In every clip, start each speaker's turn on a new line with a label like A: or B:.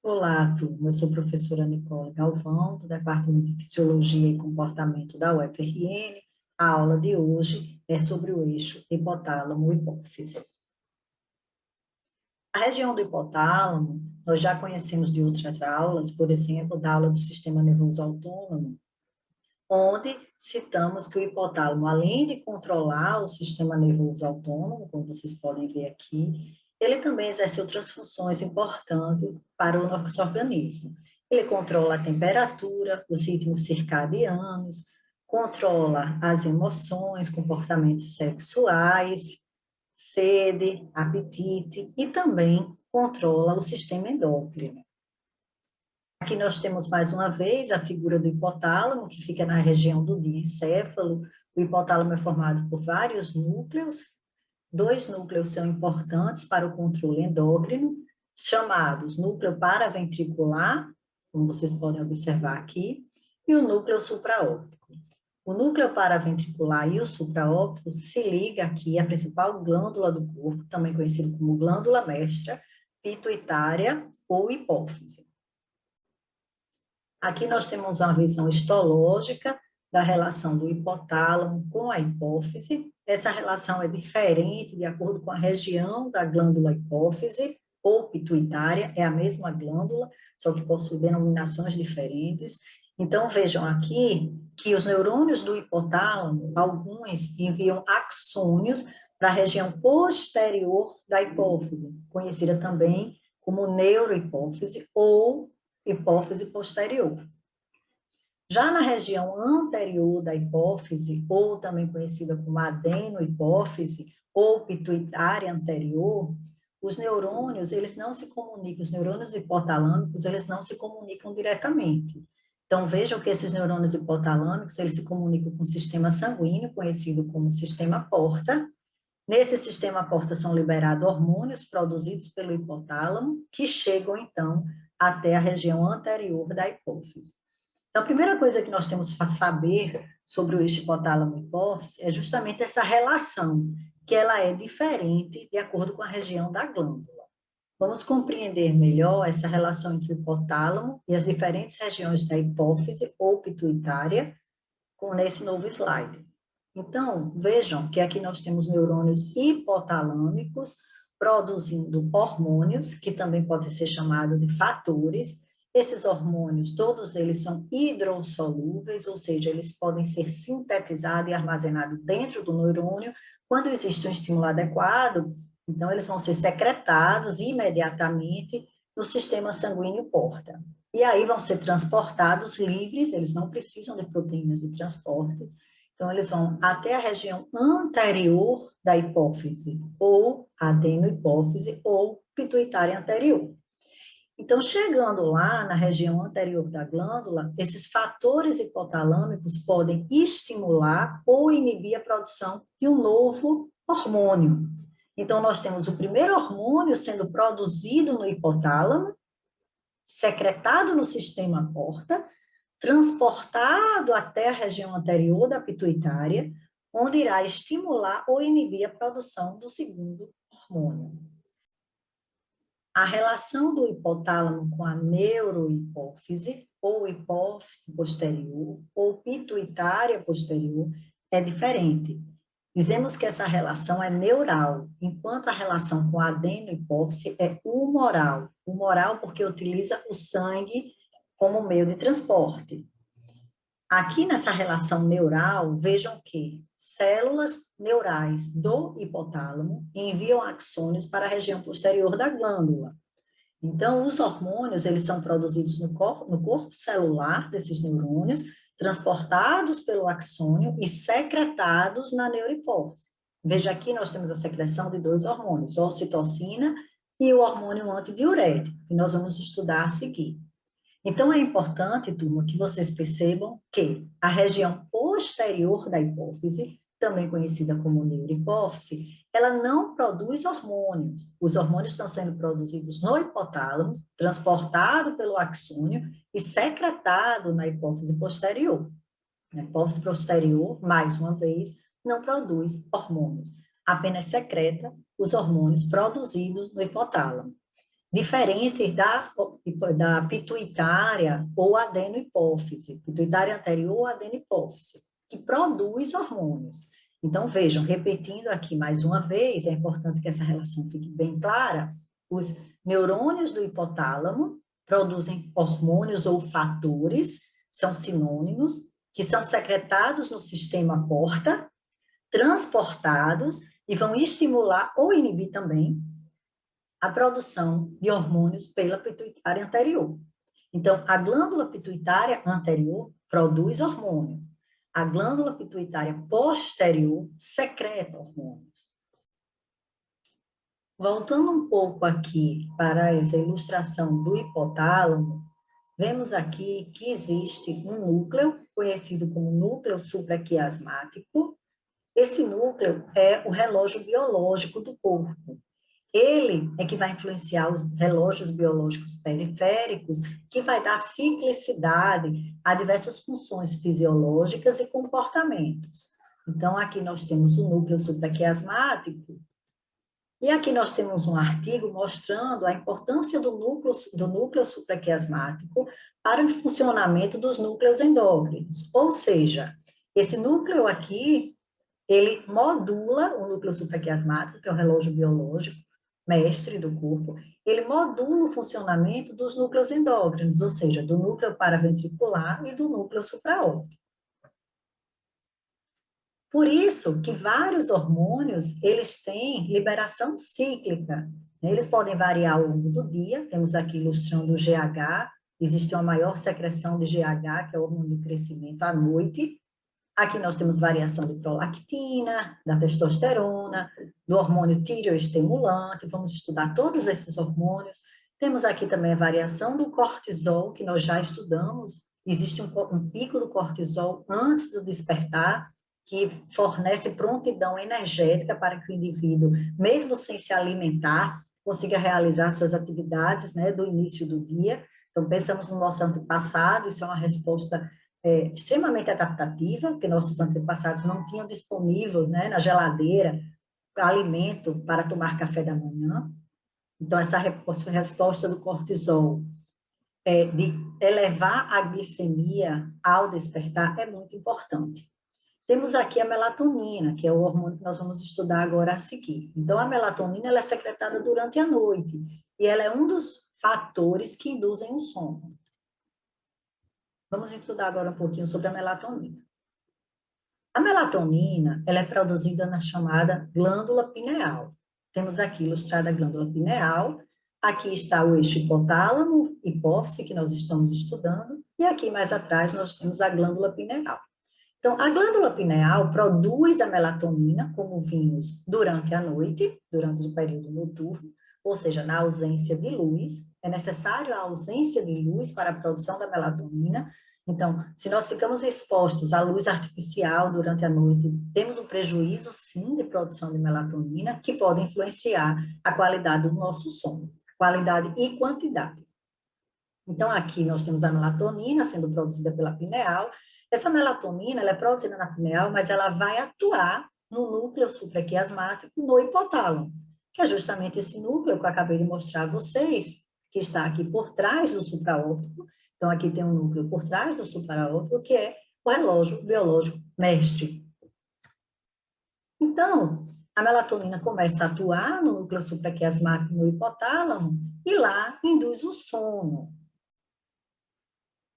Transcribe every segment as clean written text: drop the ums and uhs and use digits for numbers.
A: Olá, turma. Eu sou a professora Nicole Galvão, do Departamento de Fisiologia e Comportamento da UFRN. A aula de hoje é sobre o eixo hipotálamo-hipófise. A região do hipotálamo, nós já conhecemos de outras aulas, por exemplo, da aula do sistema nervoso autônomo, onde citamos que o hipotálamo, além de controlar o sistema nervoso autônomo, como vocês podem ver aqui, ele também exerce outras funções importantes para o nosso organismo. Ele controla a temperatura, os ritmos circadianos, controla as emoções, comportamentos sexuais, sede, apetite e também controla o sistema endócrino. Aqui nós temos mais uma vez a figura do hipotálamo, que fica na região do diencéfalo. O hipotálamo é formado por vários núcleos. Dois núcleos são importantes para o controle endócrino, chamados núcleo paraventricular, como vocês podem observar aqui, e o núcleo supraóptico. O núcleo paraventricular e o supraóptico se liga aqui à principal glândula do corpo, também conhecida como glândula mestra, pituitária ou hipófise. Aqui nós temos uma visão histológica da relação do hipotálamo com a hipófise. Essa relação é diferente de acordo com a região da glândula hipófise ou pituitária, é a mesma glândula, só que possui denominações diferentes. Então, vejam aqui que os neurônios do hipotálamo, alguns enviam axônios para a região posterior da hipófise, conhecida também como neurohipófise ou hipófise posterior. Já na região anterior da hipófise, ou também conhecida como adenohipófise, ou pituitária anterior, os neurônios, eles não se comunicam, os neurônios hipotalâmicos, eles não se comunicam diretamente. Então, vejam que esses neurônios hipotalâmicos, eles se comunicam com o sistema sanguíneo, conhecido como sistema porta. Nesse sistema porta são liberados hormônios produzidos pelo hipotálamo, que chegam, então, até a região anterior da hipófise. Então, a primeira coisa que nós temos que saber sobre o eixo hipotálamo-hipófise é justamente essa relação, que ela é diferente de acordo com a região da glândula. Vamos compreender melhor essa relação entre o hipotálamo e as diferentes regiões da hipófise ou pituitária nesse novo slide. Então, vejam que aqui nós temos neurônios hipotalâmicos produzindo hormônios, que também podem ser chamados de fatores. Esses hormônios, todos eles são hidrossolúveis, ou seja, eles podem ser sintetizados e armazenados dentro do neurônio. Quando existe um estímulo adequado, então eles vão ser secretados imediatamente no sistema sanguíneo porta. E aí vão ser transportados livres, eles não precisam de proteínas de transporte. Então, eles vão até a região anterior da hipófise, ou adenohipófise, ou pituitária anterior. Então, chegando lá na região anterior da glândula, esses fatores hipotalâmicos podem estimular ou inibir a produção de um novo hormônio. Então, nós temos o primeiro hormônio sendo produzido no hipotálamo, secretado no sistema porta, transportado até a região anterior da pituitária, onde irá estimular ou inibir a produção do segundo hormônio. A relação do hipotálamo com a neurohipófise, ou hipófise posterior, ou pituitária posterior, é diferente. Dizemos que essa relação é neural, enquanto a relação com a adenohipófise é humoral. Humoral porque utiliza o sangue como meio de transporte. Aqui nessa relação neural, vejam que células neurais do hipotálamo enviam axônios para a região posterior da glândula. Então, os hormônios, eles são produzidos no corpo celular desses neurônios, transportados pelo axônio e secretados na neurohipófise. Veja aqui, nós temos a secreção de dois hormônios, a ocitocina e o hormônio antidiurético, que nós vamos estudar a seguir. Então, é importante, turma, que vocês percebam que a região posterior da hipófise, também conhecida como neurohipófise, ela não produz hormônios. Os hormônios estão sendo produzidos no hipotálamo, transportado pelo axônio e secretado na hipófise posterior. A hipófise posterior, mais uma vez, não produz hormônios, apenas secreta os hormônios produzidos no hipotálamo. diferente da pituitária ou adenohipófise, pituitária anterior ou adenohipófise, que produz hormônios. Então, vejam, repetindo aqui mais uma vez, é importante que essa relação fique bem clara, os neurônios do hipotálamo produzem hormônios ou fatores, são sinônimos, que são secretados no sistema porta, transportados e vão estimular ou inibir também a produção de hormônios pela pituitária anterior. Então, a glândula pituitária anterior produz hormônios. A glândula pituitária posterior secreta hormônios. Voltando um pouco aqui para essa ilustração do hipotálamo, vemos aqui que existe um núcleo, conhecido como núcleo supraquiasmático. Esse núcleo é o relógio biológico do corpo. Ele é que vai influenciar os relógios biológicos periféricos, que vai dar ciclicidade a diversas funções fisiológicas e comportamentos. Então, aqui nós temos o núcleo supraquiasmático, e aqui nós temos um artigo mostrando a importância do núcleo supraquiasmático para o funcionamento dos núcleos endócrinos. Ou seja, esse núcleo aqui, ele modula o núcleo supraquiasmático, que é o relógio biológico, mestre do corpo, ele modula o funcionamento dos núcleos endócrinos, ou seja, do núcleo paraventricular e do núcleo supraórtico. Por isso que vários hormônios, eles têm liberação cíclica, né? Eles podem variar ao longo do dia, temos aqui ilustrando o GH, existe uma maior secreção de GH, que é o hormônio do crescimento, à noite. Aqui nós temos variação de prolactina, da testosterona, do hormônio tireoestimulante, vamos estudar todos esses hormônios. Temos aqui também a variação do cortisol, que nós já estudamos. Existe um pico do cortisol antes do despertar, que fornece prontidão energética para que o indivíduo, mesmo sem se alimentar, consiga realizar suas atividades, né, do início do dia. Então, pensamos no nosso antepassado, isso é uma resposta extremamente adaptativa, porque nossos antepassados não tinham disponível, né, na geladeira alimento para tomar café da manhã. Então, essa resposta do cortisol de elevar a glicemia ao despertar é muito importante. Temos aqui a melatonina, que é o hormônio que nós vamos estudar agora a seguir. Então, a melatonina ela é secretada durante a noite e ela é um dos fatores que induzem o sono. Vamos estudar agora um pouquinho sobre a melatonina. A melatonina ela é produzida na chamada glândula pineal. Temos aqui ilustrada a glândula pineal. Aqui está o eixo hipotálamo, hipófise, que nós estamos estudando. E aqui mais atrás nós temos a glândula pineal. Então, a glândula pineal produz a melatonina, como vimos, durante a noite, durante o período noturno, ou seja, na ausência de luz. É necessário a ausência de luz para a produção da melatonina. Então, se nós ficamos expostos à luz artificial durante a noite, temos um prejuízo, sim, de produção de melatonina, que pode influenciar a qualidade do nosso sono, qualidade e quantidade. Então, aqui nós temos a melatonina sendo produzida pela pineal. Essa melatonina, ela é produzida na pineal, mas ela vai atuar no núcleo supraquiasmático, no hipotálamo, que é justamente esse núcleo que eu acabei de mostrar a vocês, que está aqui por trás do supraórtico. Então, aqui tem um núcleo por trás do supraórtico, que é o relógio biológico mestre. Então, a melatonina começa a atuar no núcleo supraquiasmático, no hipotálamo, e lá induz o sono.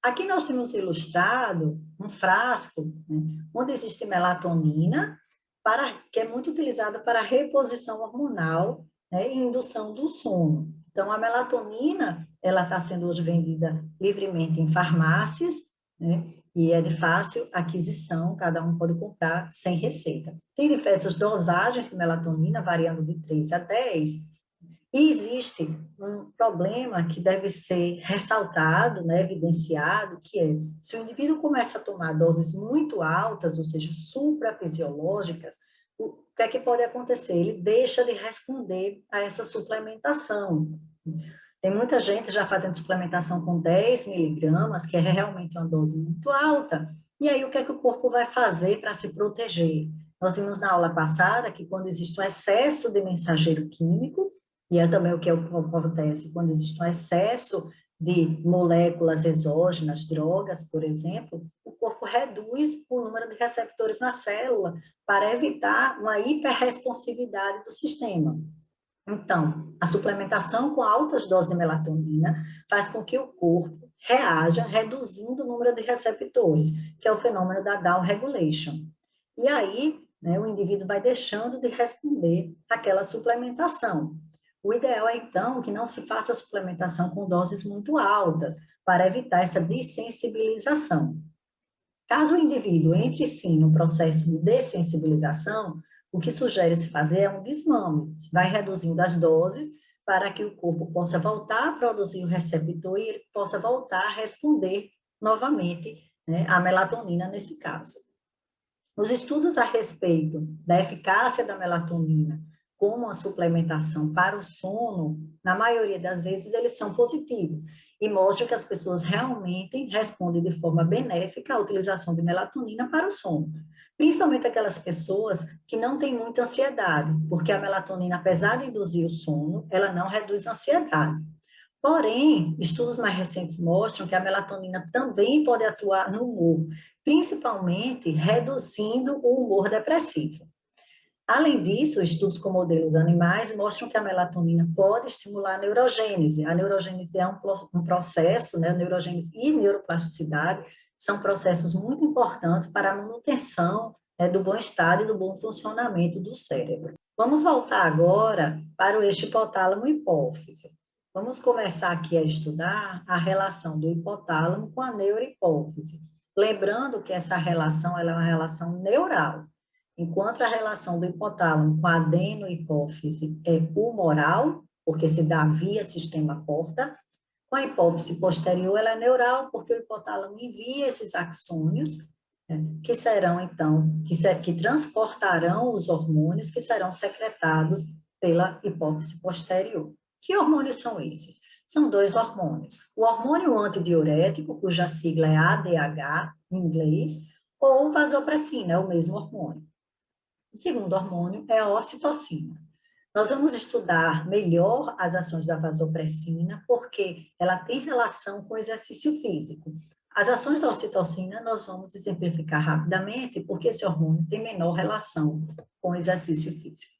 A: Aqui nós temos ilustrado um frasco, né, onde existe melatonina, que é muito utilizada para reposição hormonal, né, e indução do sono. Então, a melatonina, ela está sendo hoje vendida livremente em farmácias, né, e é de fácil aquisição, cada um pode comprar sem receita. Tem diversas dosagens de melatonina, variando de 3 a 10, e existe um problema que deve ser ressaltado, né, evidenciado, que é, se o indivíduo começa a tomar doses muito altas, ou seja, suprafisiológicas, o que é que pode acontecer? Ele deixa de responder a essa suplementação. Tem muita gente já fazendo suplementação com 10 miligramas, que é realmente uma dose muito alta, e aí o que é que o corpo vai fazer para se proteger? Nós vimos na aula passada que quando existe um excesso de mensageiro químico, E é também o que acontece quando existe um excesso de moléculas exógenas, drogas, por exemplo, o corpo reduz o número de receptores na célula para evitar uma hiperresponsividade do sistema. Então, a suplementação com altas doses de melatonina faz com que o corpo reaja, reduzindo o número de receptores, que é o fenômeno da down regulation. E aí, né, o indivíduo vai deixando de responder àquela suplementação. O ideal é, então, que não se faça suplementação com doses muito altas, para evitar essa dessensibilização. Caso o indivíduo entre sim no processo de dessensibilização, o que sugere-se fazer é um desmame, vai reduzindo as doses para que o corpo possa voltar a produzir o receptor e ele possa voltar a responder novamente, né, à melatonina nesse caso. Os estudos a respeito da eficácia da melatonina como uma suplementação para o sono, na maioria das vezes, eles são positivos e mostram que as pessoas realmente respondem de forma benéfica à utilização de melatonina para o sono. Principalmente aquelas pessoas que não têm muita ansiedade, porque a melatonina, apesar de induzir o sono, ela não reduz a ansiedade. Porém, estudos mais recentes mostram que a melatonina também pode atuar no humor, principalmente reduzindo o humor depressivo. Além disso, estudos com modelos animais mostram que a melatonina pode estimular a neurogênese. A neurogênese é um processo, né? A neurogênese e neuroplasticidade são processos muito importantes para a manutenção, né, do bom estado e do bom funcionamento do cérebro. Vamos voltar agora para o eixo hipotálamo-hipófise. Vamos começar aqui a estudar a relação do hipotálamo com a neurohipófise. Lembrando que essa relação ela é uma relação neural. Enquanto a relação do hipotálamo com a adenohipófise é humoral, porque se dá via sistema porta, com a hipófise posterior ela é neural, porque o hipotálamo envia esses axônios, né, que serão, então, que transportarão os hormônios que serão secretados pela hipófise posterior. Que hormônios são esses? São dois hormônios. O hormônio antidiurético, cuja sigla é ADH, em inglês, ou vasopressina, é o mesmo hormônio. O segundo hormônio é a ocitocina. Nós vamos estudar melhor as ações da vasopressina, porque ela tem relação com o exercício físico. As ações da ocitocina nós vamos exemplificar rapidamente, porque esse hormônio tem menor relação com o exercício físico.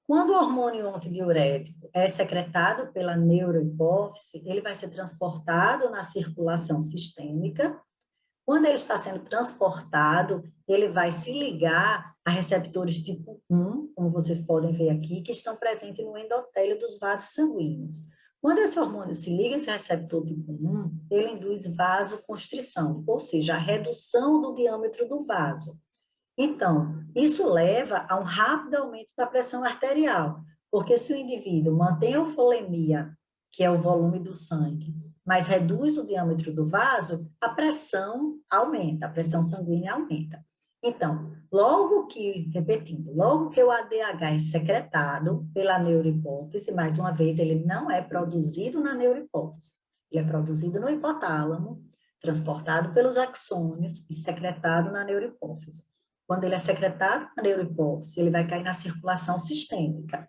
A: Quando o hormônio antidiurético é secretado pela neurohipófise, ele vai ser transportado na circulação sistêmica. Quando ele está sendo transportado, ele vai se ligar a receptores tipo 1, como vocês podem ver aqui, que estão presentes no endotélio dos vasos sanguíneos. Quando esse hormônio se liga a esse receptor tipo 1, ele induz vasoconstrição, ou seja, a redução do diâmetro do vaso. Então, isso leva a um rápido aumento da pressão arterial, porque se o indivíduo mantém a eufolemia, que é o volume do sangue, mas reduz o diâmetro do vaso, a pressão aumenta, a pressão sanguínea aumenta. Então, repetindo, logo que o ADH é secretado pela neurohipófise, mais uma vez, ele não é produzido na neurohipófise, ele é produzido no hipotálamo, transportado pelos axônios e secretado na neurohipófise. Quando ele é secretado na neurohipófise, ele vai cair na circulação sistêmica.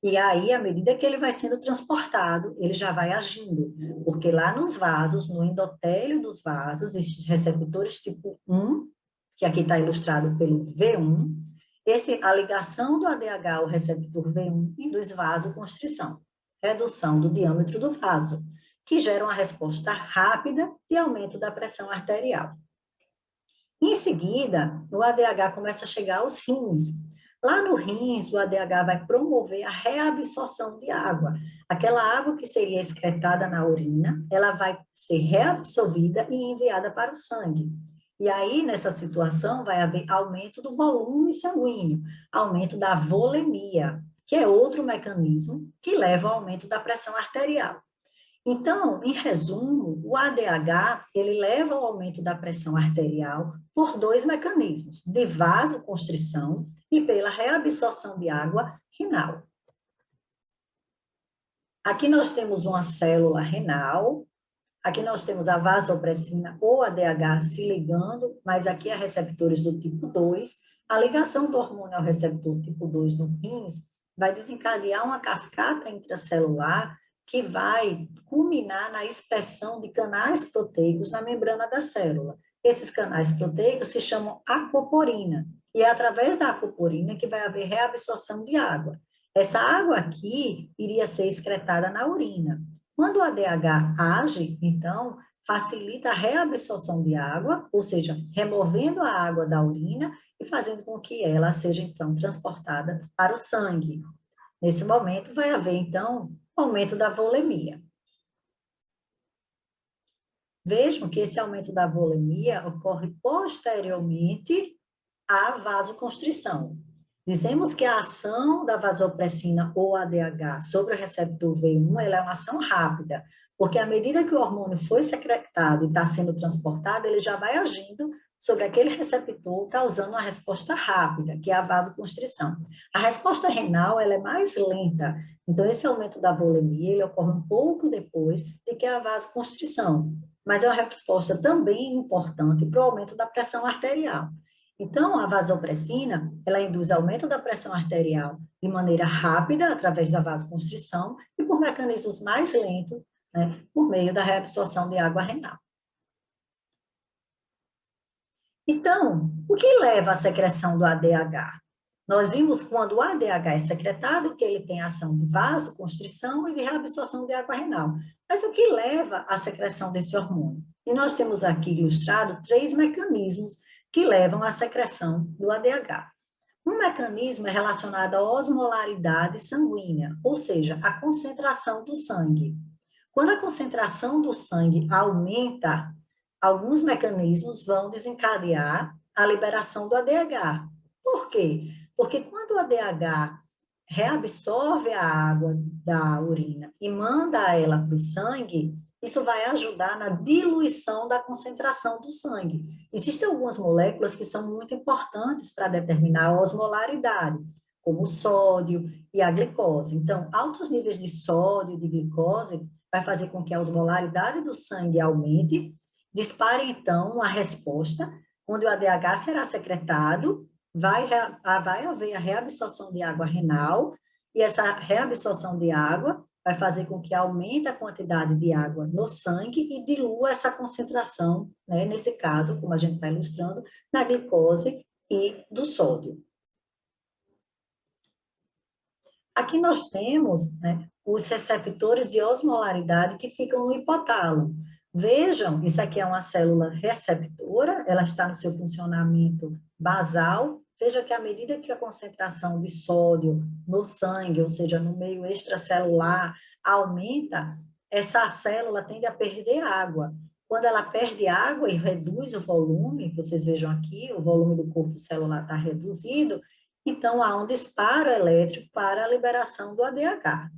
A: E aí, à medida que ele vai sendo transportado, ele já vai agindo, porque lá nos vasos, no endotélio dos vasos, existem receptores tipo 1, que aqui está ilustrado pelo V1, a ligação do ADH ao receptor V1 induz vasoconstrição, redução do diâmetro do vaso, que gera uma resposta rápida e aumento da pressão arterial. Em seguida, o ADH começa a chegar aos rins. Lá no rins, o ADH vai promover a reabsorção de água. Aquela água que seria excretada na urina, ela vai ser reabsorvida e enviada para o sangue. E aí, nessa situação, vai haver aumento do volume sanguíneo, aumento da volemia, que é outro mecanismo que leva ao aumento da pressão arterial. Então, em resumo, o ADH, ele leva ao aumento da pressão arterial por dois mecanismos, de vasoconstrição e pela reabsorção de água renal. Aqui nós temos uma célula renal, aqui nós temos a vasopressina ou ADH se ligando, mas aqui há receptores do tipo 2, A ligação do hormônio ao receptor tipo 2 no rins vai desencadear uma cascata intracelular que vai culminar na expressão de canais proteicos na membrana da célula. Esses canais proteicos se chamam aquaporina, e é através da aquaporina que vai haver reabsorção de água. Essa água aqui iria ser excretada na urina. Quando o ADH age, então, facilita a reabsorção de água, ou seja, removendo a água da urina e fazendo com que ela seja, então, transportada para o sangue. Nesse momento, vai haver, então, aumento da volemia. Vejam que esse aumento da volemia ocorre posteriormente à vasoconstrição. Dizemos que a ação da vasopressina ou ADH sobre o receptor V1 ela é uma ação rápida, porque à medida que o hormônio foi secretado e está sendo transportado, ele já vai agindo sobre aquele receptor, causando uma resposta rápida, que é a vasoconstrição. A resposta renal ela é mais lenta, então esse aumento da volemia ele ocorre um pouco depois de que a vasoconstrição, mas é uma resposta também importante para o aumento da pressão arterial. Então, a vasopressina, ela induz aumento da pressão arterial de maneira rápida, através da vasoconstrição, e por mecanismos mais lentos, né, por meio da reabsorção de água renal. Então, o que leva à secreção do ADH? Nós vimos quando o ADH é secretado que ele tem ação de vasoconstrição e de reabsorção de água renal. Mas o que leva à secreção desse hormônio? E nós temos aqui ilustrado 3 mecanismos que levam à secreção do ADH. Um mecanismo é relacionado à osmolaridade sanguínea, ou seja, a concentração do sangue. Quando a concentração do sangue aumenta, alguns mecanismos vão desencadear a liberação do ADH. Por quê? Porque quando o ADH reabsorve a água da urina e manda ela para o sangue, isso vai ajudar na diluição da concentração do sangue. Existem algumas moléculas que são muito importantes para determinar a osmolaridade, como o sódio e a glicose. Então, altos níveis de sódio e de glicose vai fazer com que a osmolaridade do sangue aumente, dispare, então, a resposta, onde o ADH será secretado, vai haver a reabsorção de água renal, e essa reabsorção de água vai fazer com que aumente a quantidade de água no sangue e dilua essa concentração, né, nesse caso, como a gente está ilustrando, na glicose e do sódio. Aqui nós temos, né, os receptores de osmolaridade que ficam no hipotálamo. Vejam, isso aqui é uma célula receptora, ela está no seu funcionamento basal. Veja que à medida que a concentração de sódio no sangue, ou seja, no meio extracelular, aumenta, essa célula tende a perder água. Quando ela perde água e reduz o volume, vocês vejam aqui, o volume do corpo celular está reduzido, então há um disparo elétrico para a liberação do ADH.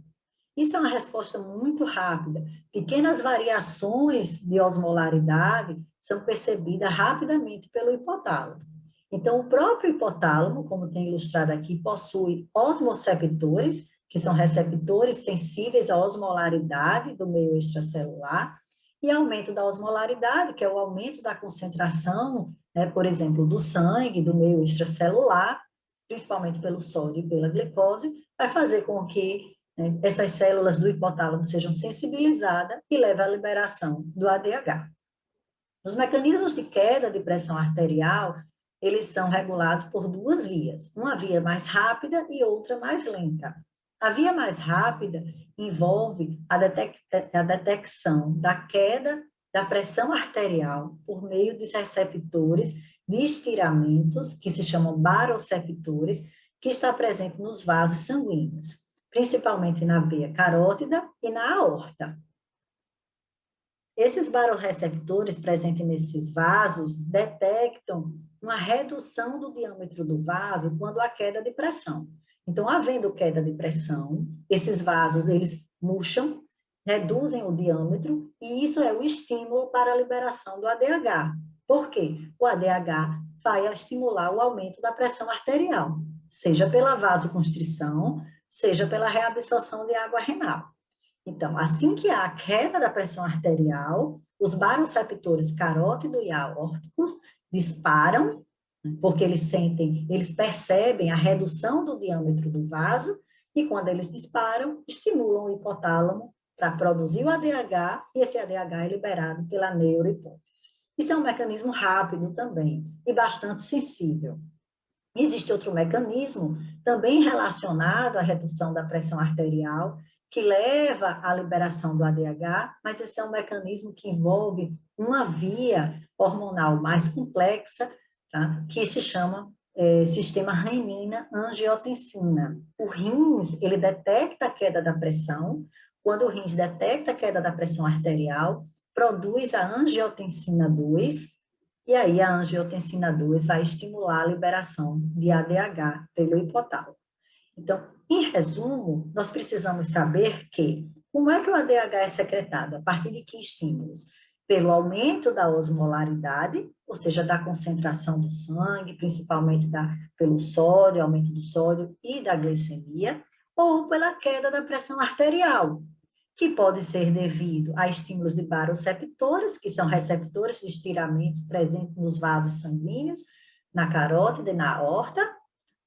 A: Isso é uma resposta muito rápida. Pequenas variações de osmolaridade são percebidas rapidamente pelo hipotálamo. Então, o próprio hipotálamo, como tem ilustrado aqui, possui osmoceptores, que são receptores sensíveis à osmolaridade do meio extracelular, e aumento da osmolaridade, que é o aumento da concentração, né, por exemplo, do sangue, do meio extracelular, principalmente pelo sódio e pela glicose, vai fazer com que, né, essas células do hipotálamo sejam sensibilizadas e leve à liberação do ADH. Os mecanismos de queda de pressão arterial, eles são regulados por 2 vias, uma via mais rápida e outra mais lenta. A via mais rápida envolve a detecção da queda da pressão arterial por meio de receptores de estiramentos, que se chamam baroreceptores, que está presente nos vasos sanguíneos, principalmente na veia carótida e na aorta. Esses baroreceptores presentes nesses vasos detectam uma redução do diâmetro do vaso quando há queda de pressão. Então, havendo queda de pressão, esses vasos, eles murcham, reduzem o diâmetro, e isso é o estímulo para a liberação do ADH. Por quê? O ADH vai estimular o aumento da pressão arterial, seja pela vasoconstrição, seja pela reabsorção de água renal. Então, assim que há a queda da pressão arterial, os baroreceptores carótido e aórticos disparam porque eles percebem a redução do diâmetro do vaso e quando eles disparam, estimulam o hipotálamo para produzir o ADH e esse ADH é liberado pela neurohipófise. Isso é um mecanismo rápido também e bastante sensível. Existe outro mecanismo também relacionado à redução da pressão arterial, que leva à liberação do ADH, mas esse é um mecanismo que envolve uma via hormonal mais complexa, tá? Que se chama sistema renina-angiotensina. O rins, ele detecta a queda da pressão, quando o rins detecta a queda da pressão arterial, produz a angiotensina 2, e aí a angiotensina 2 vai estimular a liberação de ADH pelo hipotálamo. Então, em resumo, nós precisamos saber que como é que o ADH é secretado? A partir de que estímulos? Pelo aumento da osmolaridade, ou seja, da concentração do sangue, principalmente pelo sódio, aumento do sódio e da glicemia, ou pela queda da pressão arterial, que pode ser devido a estímulos de baroreceptores, que são receptores de estiramentos presentes nos vasos sanguíneos, na carótida e na aorta,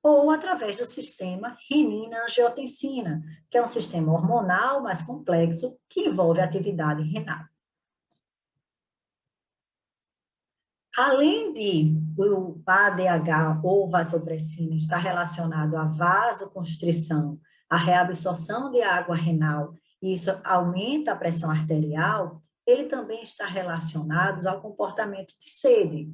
A: ou através do sistema renina-angiotensina, que é um sistema hormonal mais complexo que envolve a atividade renal. Além de o ADH ou vasopressina estar relacionado à vasoconstrição, à reabsorção de água renal, e isso aumenta a pressão arterial, ele também está relacionado ao comportamento de sede.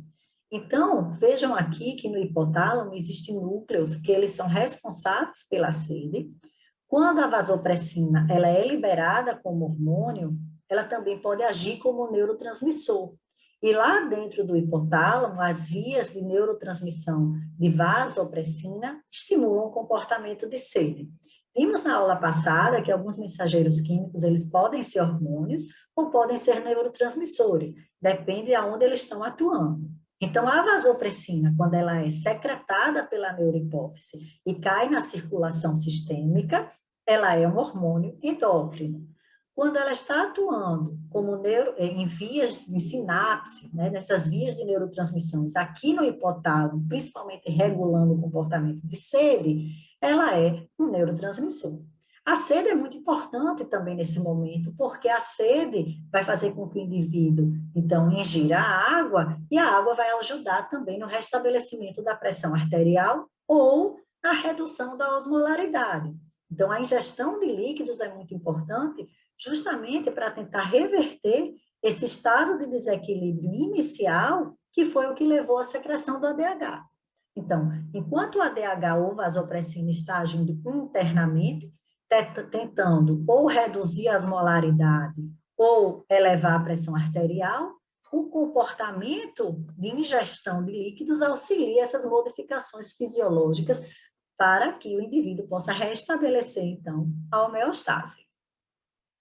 A: Então, vejam aqui que no hipotálamo existem núcleos que eles são responsáveis pela sede. Quando a vasopressina ela é liberada como hormônio, ela também pode agir como neurotransmissor. E lá dentro do hipotálamo, as vias de neurotransmissão de vasopressina estimulam o comportamento de sede. Vimos na aula passada que alguns mensageiros químicos, eles podem ser hormônios ou podem ser neurotransmissores, depende de onde eles estão atuando. Então, a vasopressina, quando ela é secretada pela neurohipófise e cai na circulação sistêmica, ela é um hormônio endócrino. Quando ela está atuando como em vias de sinapse, né, nessas vias de neurotransmissões, aqui no hipotálamo, principalmente regulando o comportamento de sede, ela é um neurotransmissor. A sede é muito importante também nesse momento, porque a sede vai fazer com que o indivíduo, então, ingira a água, e a água vai ajudar também no restabelecimento da pressão arterial ou na redução da osmolaridade. Então, a ingestão de líquidos é muito importante, justamente para tentar reverter esse estado de desequilíbrio inicial, que foi o que levou à secreção do ADH. Então, enquanto o ADH ou vasopressina está agindo internamente, tentando ou reduzir a osmolaridade ou elevar a pressão arterial, o comportamento de ingestão de líquidos auxilia essas modificações fisiológicas para que o indivíduo possa restabelecer, então, a homeostase.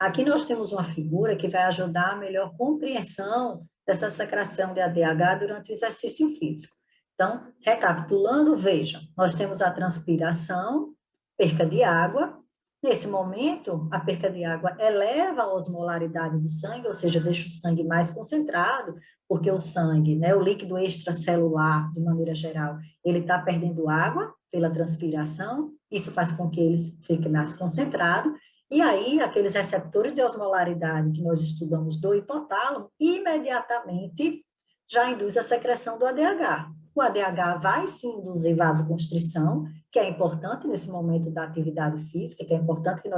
A: Aqui nós temos uma figura que vai ajudar a melhor compreensão dessa secreção de ADH durante o exercício físico. Então, recapitulando, vejam, nós temos a transpiração, perca de água. Nesse momento, a perca de água eleva a osmolaridade do sangue, ou seja, deixa o sangue mais concentrado, porque o sangue, né, o líquido extracelular, de maneira geral, ele está perdendo água pela transpiração, isso faz com que ele fique mais concentrado, e aí aqueles receptores de osmolaridade que nós estudamos do hipotálamo, imediatamente já induz a secreção do ADH. O ADH vai sim induzir vasoconstrição, que é importante nesse momento da atividade física, que é importante que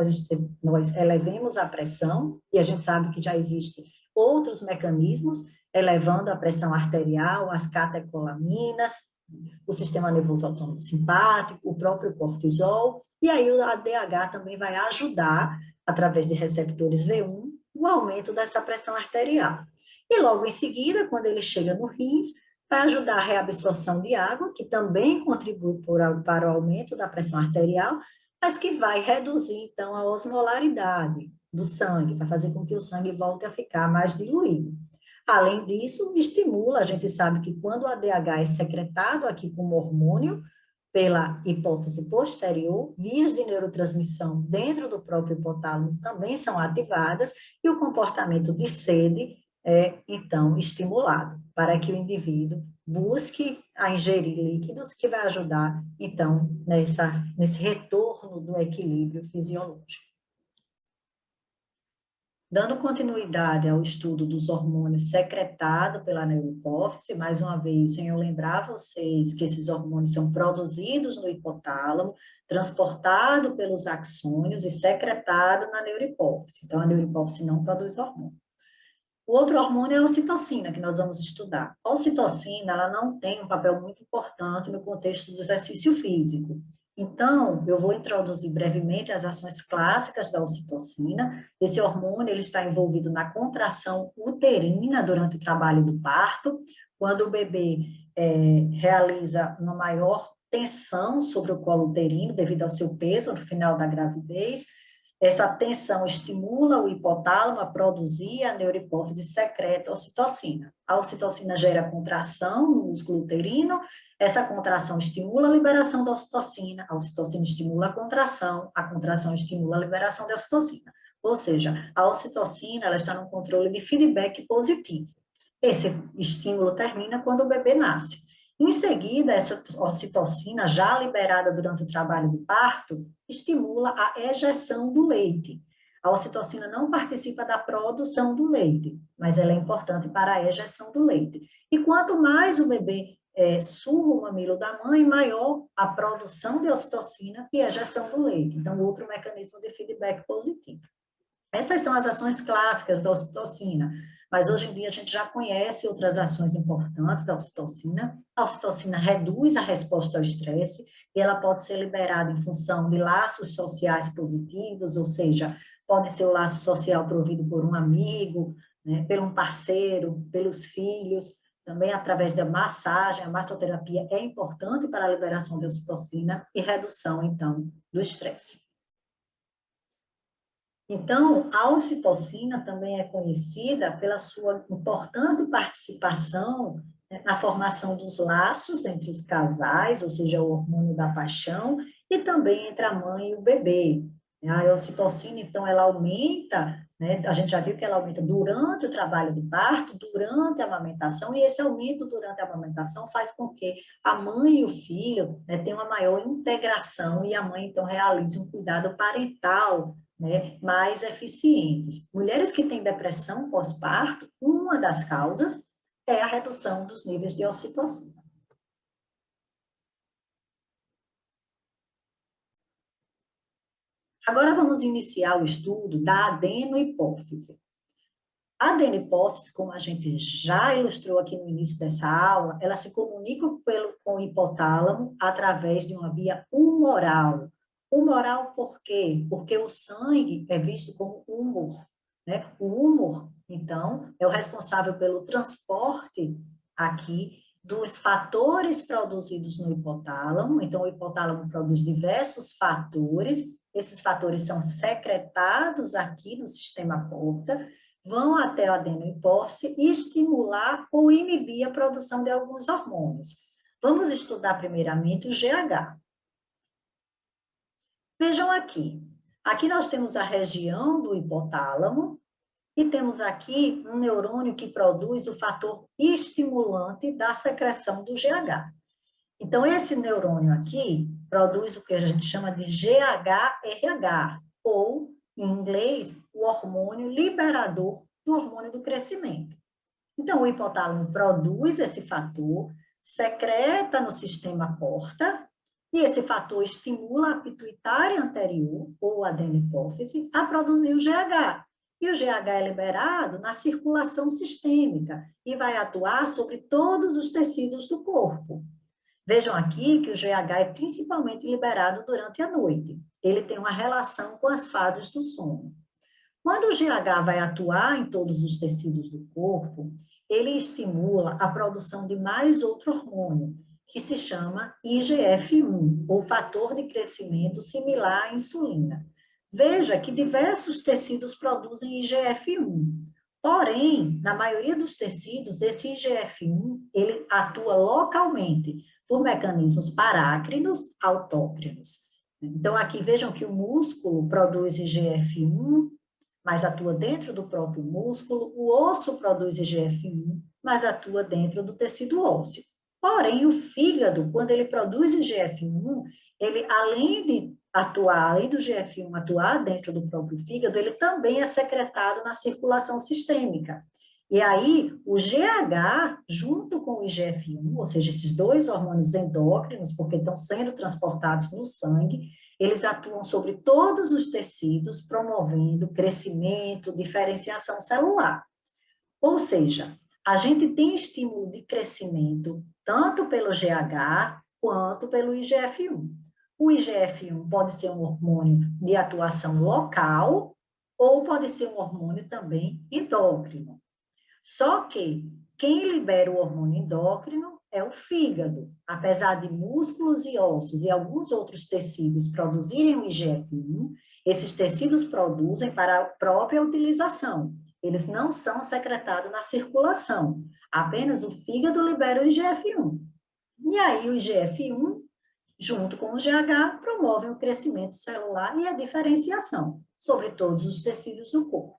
A: nós elevemos a pressão, e a gente sabe que já existem outros mecanismos elevando a pressão arterial, as catecolaminas, o sistema nervoso autônomo simpático, o próprio cortisol, e aí o ADH também vai ajudar, através de receptores V1, o aumento dessa pressão arterial. E logo em seguida, quando ele chega no rins, vai ajudar a reabsorção de água, que também contribui para o aumento da pressão arterial, mas que vai reduzir, então, a osmolaridade do sangue, vai fazer com que o sangue volte a ficar mais diluído. Além disso, estimula, a gente sabe que quando o ADH é secretado aqui como hormônio, pela hipófise posterior, vias de neurotransmissão dentro do próprio hipotálamo também são ativadas e o comportamento de sede é, então, estimulado para que o indivíduo busque a ingerir líquidos, que vai ajudar, então, nesse retorno do equilíbrio fisiológico. Dando continuidade ao estudo dos hormônios secretados pela neurohipófise, mais uma vez, venho lembrar vocês que esses hormônios são produzidos no hipotálamo, transportados pelos axônios e secretados na neurohipófise. Então, a neurohipófise não produz hormônio. O outro hormônio é a ocitocina, que nós vamos estudar. A ocitocina, ela não tem um papel muito importante no contexto do exercício físico. Então, eu vou introduzir brevemente as ações clássicas da ocitocina. Esse hormônio ele está envolvido na contração uterina durante o trabalho do parto, quando o bebê realiza uma maior tensão sobre o colo uterino, devido ao seu peso no final da gravidez. Essa tensão estimula o hipotálamo a produzir, a neurohipófise secreta a ocitocina. A ocitocina gera contração no músculo uterino, essa contração estimula a liberação da ocitocina, a ocitocina estimula a contração estimula a liberação da ocitocina. Ou seja, a ocitocina ela está no controle de feedback positivo. Esse estímulo termina quando o bebê nasce. Em seguida, essa ocitocina, já liberada durante o trabalho do parto, estimula a ejeção do leite. A ocitocina não participa da produção do leite, mas ela é importante para a ejeção do leite. E quanto mais o bebê surra o mamilo da mãe, maior a produção de ocitocina e ejeção do leite. Então, outro mecanismo de feedback positivo. Essas são as ações clássicas da ocitocina, mas hoje em dia a gente já conhece outras ações importantes da ocitocina. A ocitocina reduz a resposta ao estresse e ela pode ser liberada em função de laços sociais positivos, ou seja, pode ser o laço social provido por um amigo, né, por um parceiro, pelos filhos, também através da massagem. A massoterapia é importante para a liberação da ocitocina e redução, então, do estresse. Então, a ocitocina também é conhecida pela sua importante participação na formação dos laços entre os casais, ou seja, o hormônio da paixão, e também entre a mãe e o bebê. A ocitocina, então, ela aumenta, né, a gente já viu que ela aumenta durante o trabalho do parto, durante a amamentação, e esse aumento durante a amamentação faz com que a mãe e o filho, né, tenham uma maior integração e a mãe, então, realize um cuidado parental, né, mais eficientes. Mulheres que têm depressão pós-parto, uma das causas é a redução dos níveis de ocitocina. Agora vamos iniciar o estudo da adenohipófise. A adenohipófise, como a gente já ilustrou aqui no início dessa aula, ela se comunica com o hipotálamo através de uma via humoral. Humoral por quê? Porque o sangue é visto como humor, né? O humor, então, é o responsável pelo transporte aqui dos fatores produzidos no hipotálamo. Então, o hipotálamo produz diversos fatores, esses fatores são secretados aqui no sistema porta, vão até a adenohipófise e estimular ou inibir a produção de alguns hormônios. Vamos estudar primeiramente o GH. Vejam aqui. Aqui nós temos a região do hipotálamo e temos aqui um neurônio que produz o fator estimulante da secreção do GH. Então, esse neurônio aqui produz o que a gente chama de GHRH, ou, em inglês, o hormônio liberador do hormônio do crescimento. Então, o hipotálamo produz esse fator, secreta no sistema porta, e esse fator estimula a pituitária anterior, ou adenohipófise, a produzir o GH. E o GH é liberado na circulação sistêmica e vai atuar sobre todos os tecidos do corpo. Vejam aqui que o GH é principalmente liberado durante a noite. Ele tem uma relação com as fases do sono. Quando o GH vai atuar em todos os tecidos do corpo, ele estimula a produção de mais outro hormônio, que se chama IGF-1, ou fator de crescimento similar à insulina. Veja que diversos tecidos produzem IGF-1. Porém, na maioria dos tecidos, esse IGF-1 ele atua localmente por mecanismos parácrinos autócrinos. Então, aqui vejam que o músculo produz IGF-1, mas atua dentro do próprio músculo, o osso produz IGF-1, mas atua dentro do tecido ósseo. Porém, o fígado, quando ele produz IGF-1, ele, além de atuar, além do GF1 atuar dentro do próprio fígado, ele também é secretado na circulação sistêmica. E aí, o GH, junto com o IGF-1, ou seja, esses dois hormônios endócrinos, porque estão sendo transportados no sangue, eles atuam sobre todos os tecidos, promovendo crescimento, diferenciação celular. Ou seja, a gente tem estímulo de crescimento tanto pelo GH quanto pelo IGF-1. O IGF-1 pode ser um hormônio de atuação local ou pode ser um hormônio também endócrino. Só que quem libera o hormônio endócrino é o fígado. Apesar de músculos e ossos e alguns outros tecidos produzirem o IGF-1, esses tecidos produzem para a própria utilização. Eles não são secretados na circulação. Apenas o fígado libera o IGF-1. E aí o IGF-1, junto com o GH, promovem o crescimento celular e a diferenciação sobre todos os tecidos do corpo.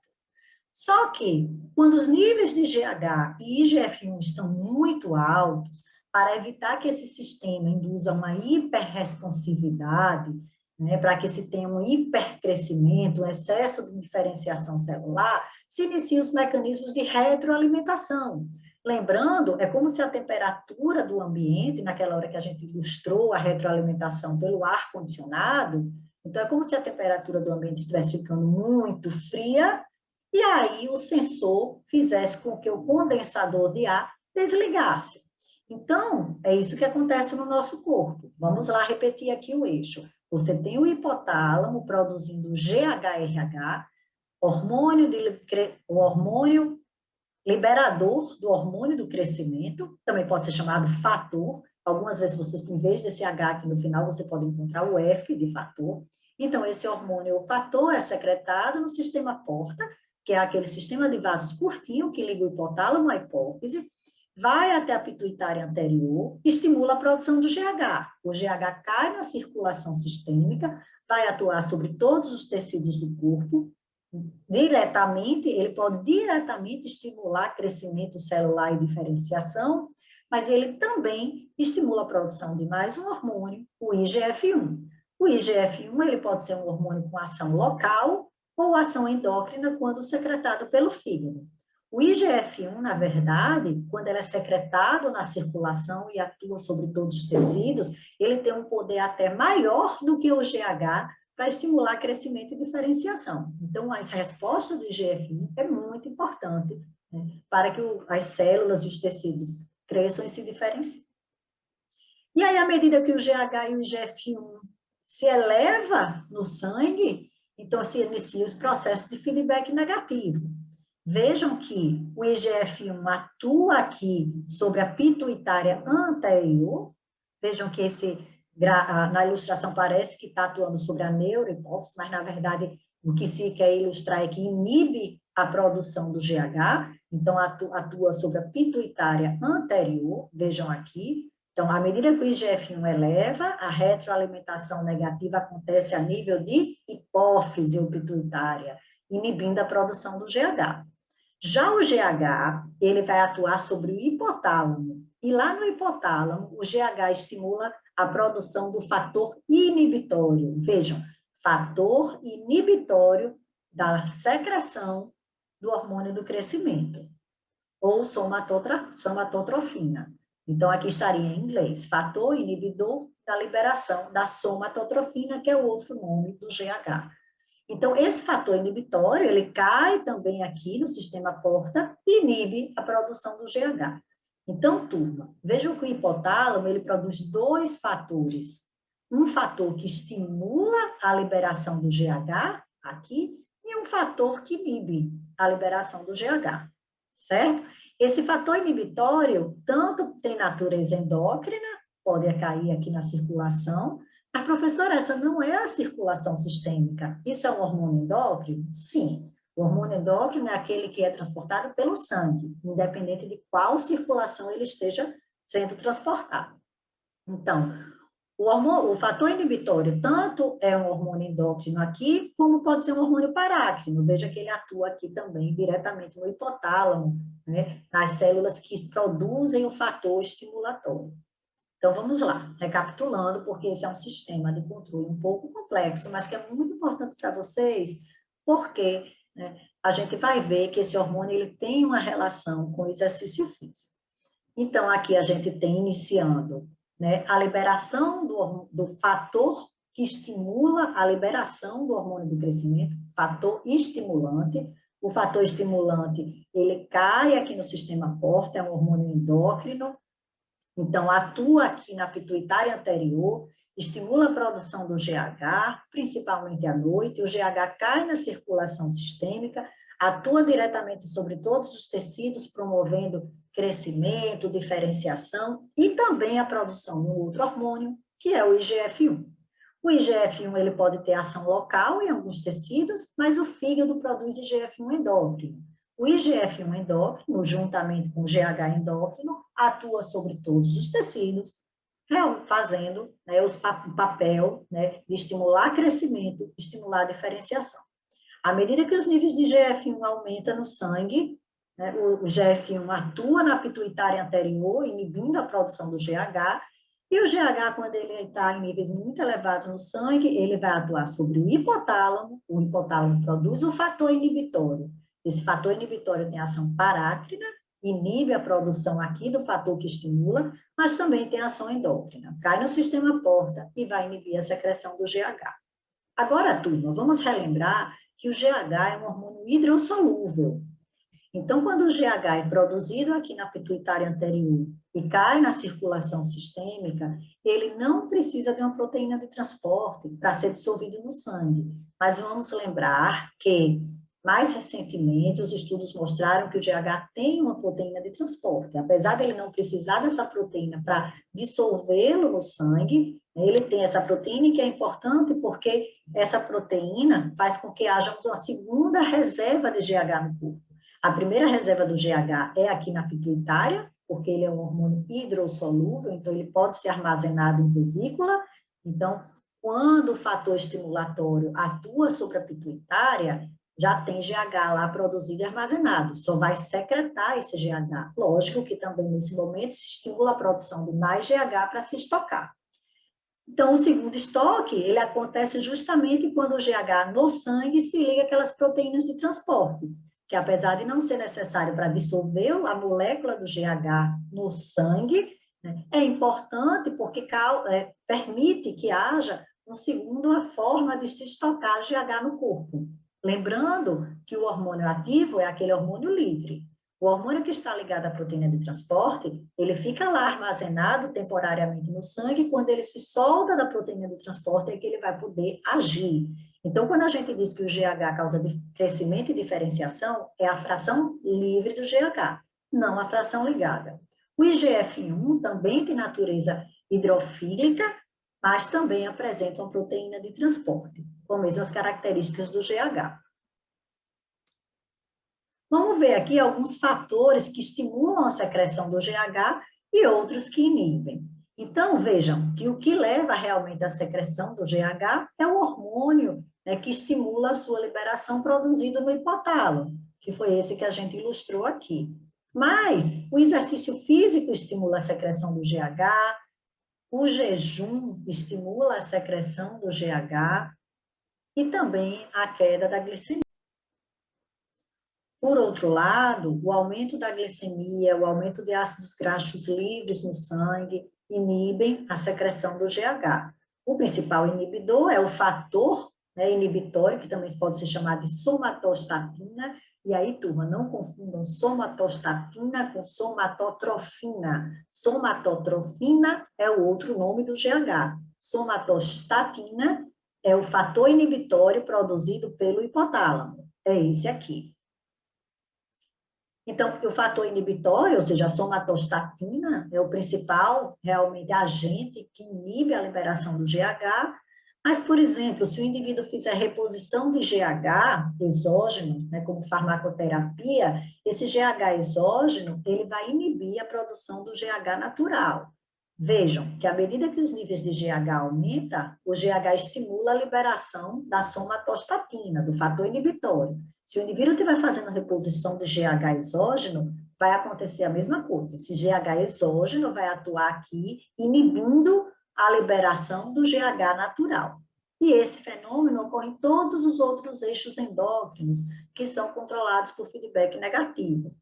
A: Só que, quando os níveis de GH e IGF-1 estão muito altos, para evitar que esse sistema induza uma hiperresponsividade, né, para que se tenha um hipercrescimento, um excesso de diferenciação celular, se iniciam os mecanismos de retroalimentação. Lembrando, é como se a temperatura do ambiente, naquela hora que a gente ilustrou a retroalimentação pelo ar-condicionado, então é como se a temperatura do ambiente estivesse ficando muito fria, e aí o sensor fizesse com que o condensador de ar desligasse. Então, é isso que acontece no nosso corpo. Vamos lá repetir aqui o eixo. Você tem o hipotálamo produzindo GHRH, o hormônio liberador do hormônio do crescimento, também pode ser chamado fator. Algumas vezes vocês, em vez desse H aqui no final, você pode encontrar o F de fator. Então, esse hormônio, o fator, é secretado no sistema porta, que é aquele sistema de vasos curtinho que liga o hipotálamo à hipófise, vai até a pituitária anterior, estimula a produção do GH. O GH cai na circulação sistêmica, vai atuar sobre todos os tecidos do corpo, diretamente, ele pode diretamente estimular crescimento celular e diferenciação, mas ele também estimula a produção de mais um hormônio, o IGF-1. O IGF-1 ele pode ser um hormônio com ação local ou ação endócrina quando secretado pelo fígado. O IGF-1, na verdade, quando ele é secretado na circulação e atua sobre todos os tecidos, ele tem um poder até maior do que o GH para estimular crescimento e diferenciação. Então, a resposta do IGF-1 é muito importante, né, para que as células e os tecidos cresçam e se diferenciem. E aí, à medida que o GH e o IGF-1 se eleva no sangue, então se inicia os processos de feedback negativo. Vejam que o IGF-1 atua aqui sobre a pituitária anterior. Vejam que na ilustração parece que está atuando sobre a neurohipófise, mas, na verdade, o que se quer ilustrar é que inibe a produção do GH, então atua sobre a pituitária anterior, vejam aqui. Então, à medida que o IGF-1 eleva, a retroalimentação negativa acontece a nível de hipófise ou pituitária, inibindo a produção do GH. Já o GH, ele vai atuar sobre o hipotálamo, e lá no hipotálamo, o GH estimula a produção do fator inibitório. Vejam, fator inibitório da secreção do hormônio do crescimento, ou somatotrofina. Então, aqui estaria em inglês, fator inibidor da liberação da somatotrofina, que é o outro nome do GH. Então, esse fator inibitório, ele cai também aqui no sistema porta e inibe a produção do GH. Então, turma, vejam que o hipotálamo, ele produz dois fatores. Um fator que estimula a liberação do GH, aqui, e um fator que inibe a liberação do GH, certo? Esse fator inibitório, tanto tem natureza endócrina, pode cair aqui na circulação. Mas, professora, essa não é a circulação sistêmica. Isso é um hormônio endócrino? Sim. O hormônio endócrino é aquele que é transportado pelo sangue, independente de qual circulação ele esteja sendo transportado. Então, O fator inibitório tanto é um hormônio endócrino aqui, como pode ser um hormônio parácrino. Veja que ele atua aqui também diretamente no hipotálamo, né, nas células que produzem o fator estimulatório. Então, vamos lá, recapitulando, porque esse é um sistema de controle um pouco complexo, mas que é muito importante para vocês, porque, né, a gente vai ver que esse hormônio ele tem uma relação com o exercício físico. Então, aqui a gente tem iniciando, né, a liberação do fator que estimula a liberação do hormônio do crescimento, fator estimulante. O fator estimulante, ele cai aqui no sistema porta, é um hormônio endócrino, então atua aqui na pituitária anterior, estimula a produção do GH, principalmente à noite, o GH cai na circulação sistêmica, atua diretamente sobre todos os tecidos, promovendo crescimento, diferenciação e também a produção de um outro hormônio, que é o IGF-1. O IGF-1 ele pode ter ação local em alguns tecidos, mas o fígado produz IGF-1 endócrino. O IGF-1 endócrino, juntamente com o GH endócrino, atua sobre todos os tecidos, fazendo, né, o papel, né, de estimular crescimento, estimular diferenciação. À medida que os níveis de IGF-1 aumentam no sangue, né, o IGF-1 atua na pituitária anterior, inibindo a produção do GH, e o GH, quando ele está em níveis muito elevados no sangue, ele vai atuar sobre o hipotálamo produz o fator inibitório. Esse fator inibitório tem ação parácrina, inibe a produção aqui do fator que estimula, mas também tem ação endócrina. Cai no sistema porta e vai inibir a secreção do GH. Agora, turma, vamos relembrar que o GH é um hormônio hidrossolúvel. Então, quando o GH é produzido aqui na pituitária anterior e cai na circulação sistêmica, ele não precisa de uma proteína de transporte para ser dissolvido no sangue. Mas vamos lembrar que, mais recentemente, os estudos mostraram que o GH tem uma proteína de transporte. Apesar dele não precisar dessa proteína para dissolvê-lo no sangue, ele tem essa proteína que é importante porque essa proteína faz com que haja uma segunda reserva de GH no corpo. A primeira reserva do GH é aqui na pituitária, porque ele é um hormônio hidrossolúvel, então ele pode ser armazenado em vesícula. Então, quando o fator estimulatório atua sobre a pituitária, já tem GH lá produzido e armazenado, só vai secretar esse GH. Lógico que também nesse momento se estimula a produção de mais GH para se estocar. Então, o segundo estoque, ele acontece justamente quando o GH no sangue se liga àquelas proteínas de transporte, que apesar de não ser necessário para dissolver a molécula do GH no sangue, né, é importante porque permite que haja uma segunda forma de se estocar GH no corpo. Lembrando que o hormônio ativo é aquele hormônio livre. O hormônio que está ligado à proteína de transporte, ele fica lá armazenado temporariamente no sangue, e quando ele se solta da proteína de transporte é que ele vai poder agir. Então, quando a gente diz que o GH causa crescimento e diferenciação, é a fração livre do GH, não a fração ligada. O IGF-1 também tem natureza hidrofílica, mas também apresenta uma proteína de transporte, com as mesmas características do GH. Vamos ver aqui alguns fatores que estimulam a secreção do GH e outros que inibem. Então, vejam que o que leva realmente à secreção do GH é o hormônio, né, que estimula a sua liberação produzido no hipotálamo, que foi esse que a gente ilustrou aqui. Mas o exercício físico estimula a secreção do GH, o jejum estimula a secreção do GH e também a queda da glicemia. Por outro lado, o aumento da glicemia, o aumento de ácidos graxos livres no sangue, inibem a secreção do GH. O principal inibidor é o fator, né, inibitório, que também pode ser chamado de somatostatina, e aí, turma, não confundam somatostatina com somatotrofina. Somatotrofina é o outro nome do GH. Somatostatina é o fator inibitório produzido pelo hipotálamo. É esse aqui. Então, o fator inibitório, ou seja, a somatostatina, é o principal, realmente, agente que inibe a liberação do GH, mas, por exemplo, se o indivíduo fizer reposição de GH exógeno, né, como farmacoterapia, esse GH exógeno, ele vai inibir a produção do GH natural. Vejam que à medida que os níveis de GH aumentam, o GH estimula a liberação da somatostatina, do fator inibitório. Se o indivíduo estiver fazendo reposição de GH exógeno, vai acontecer a mesma coisa. Esse GH exógeno vai atuar aqui, inibindo a liberação do GH natural. E esse fenômeno ocorre em todos os outros eixos endócrinos, que são controlados por feedback negativo.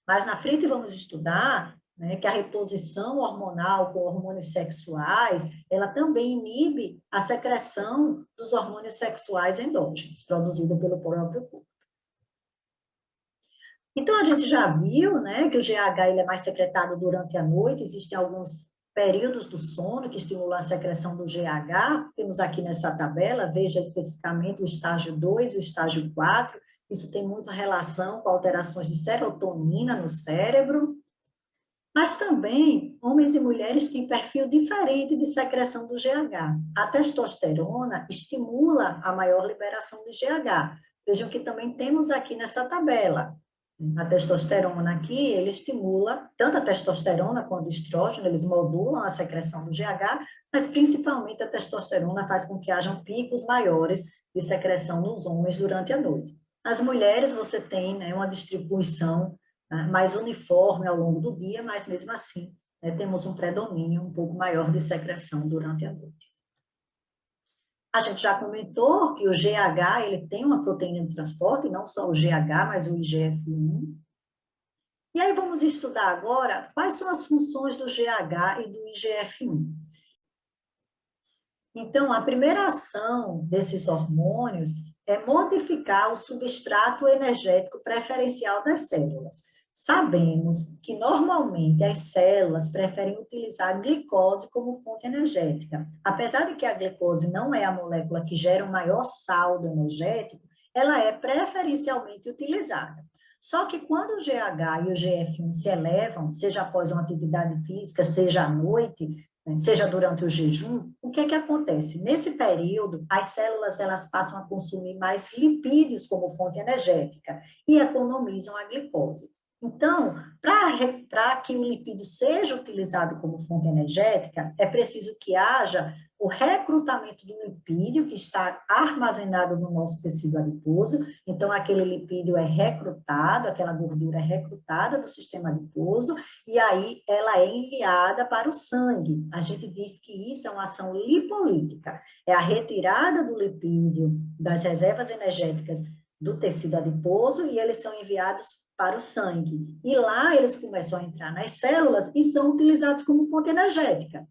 A: Mas na frente vamos estudar, né, que a reposição hormonal com hormônios sexuais, ela também inibe a secreção dos hormônios sexuais endógenos, produzido pelo próprio corpo. Então, a gente já viu, né, que o GH ele é mais secretado durante a noite, existem alguns períodos do sono que estimulam a secreção do GH, temos aqui nessa tabela, veja especificamente o estágio 2 e o estágio 4, isso tem muita relação com alterações de serotonina no cérebro, mas também homens e mulheres têm perfil diferente de secreção do GH. A testosterona estimula a maior liberação de GH. Vejam que também temos aqui nessa tabela. A testosterona aqui, ele estimula, tanto a testosterona quanto o estrógeno, eles modulam a secreção do GH, mas principalmente a testosterona faz com que hajam picos maiores de secreção nos homens durante a noite. As mulheres, você tem, né, uma distribuição, né, mais uniforme ao longo do dia, mas mesmo assim, né, temos um predomínio um pouco maior de secreção durante a noite. A gente já comentou que o GH ele tem uma proteína de transporte, não só o GH, mas o IGF-1. E aí vamos estudar agora quais são as funções do GH e do IGF-1. Então, a primeira ação desses hormônios é modificar o substrato energético preferencial das células. Sabemos que, normalmente, as células preferem utilizar a glicose como fonte energética. Apesar de que a glicose não é a molécula que gera o maior saldo energético, ela é preferencialmente utilizada. Só que quando o GH e o GF1 se elevam, seja após uma atividade física, seja à noite, seja durante o jejum, o que é que acontece? Nesse período, as células elas passam a consumir mais lipídios como fonte energética e economizam a glicose. Então, para que o lipídio seja utilizado como fonte energética, é preciso que haja o recrutamento do lipídio que está armazenado no nosso tecido adiposo. Então, aquele lipídio é recrutado, aquela gordura é recrutada do sistema adiposo, e aí ela é enviada para o sangue. A gente diz que isso é uma ação lipolítica, é a retirada do lipídio das reservas energéticas do tecido adiposo e eles são enviados para o sangue. E lá eles começam a entrar nas células e são utilizados como fonte energética.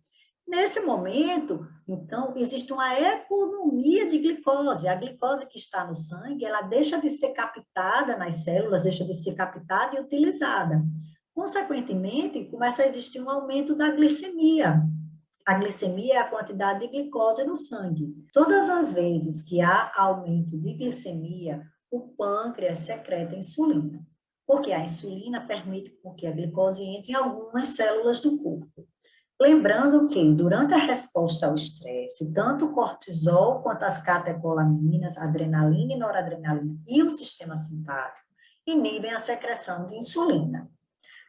A: Nesse momento, então, existe uma economia de glicose. A glicose que está no sangue, ela deixa de ser captada nas células, deixa de ser captada e utilizada. Consequentemente, começa a existir um aumento da glicemia. A glicemia é a quantidade de glicose no sangue. Todas as vezes que há aumento de glicemia, o pâncreas secreta insulina, porque a insulina permite que a glicose entre em algumas células do corpo. Lembrando que, durante a resposta ao estresse, tanto o cortisol quanto as catecolaminas, adrenalina e noradrenalina e o sistema simpático inibem a secreção de insulina.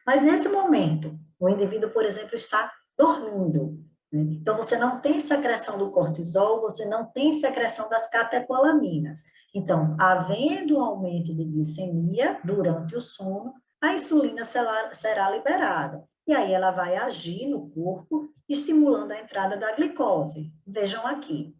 A: Mas, nesse momento, o indivíduo, por exemplo, está dormindo. Né? Então, você não tem secreção do cortisol, você não tem secreção das catecolaminas. Então, havendo um aumento de glicemia durante o sono, a insulina será liberada. E aí ela vai agir no corpo, estimulando a entrada da glicose. Vejam aqui.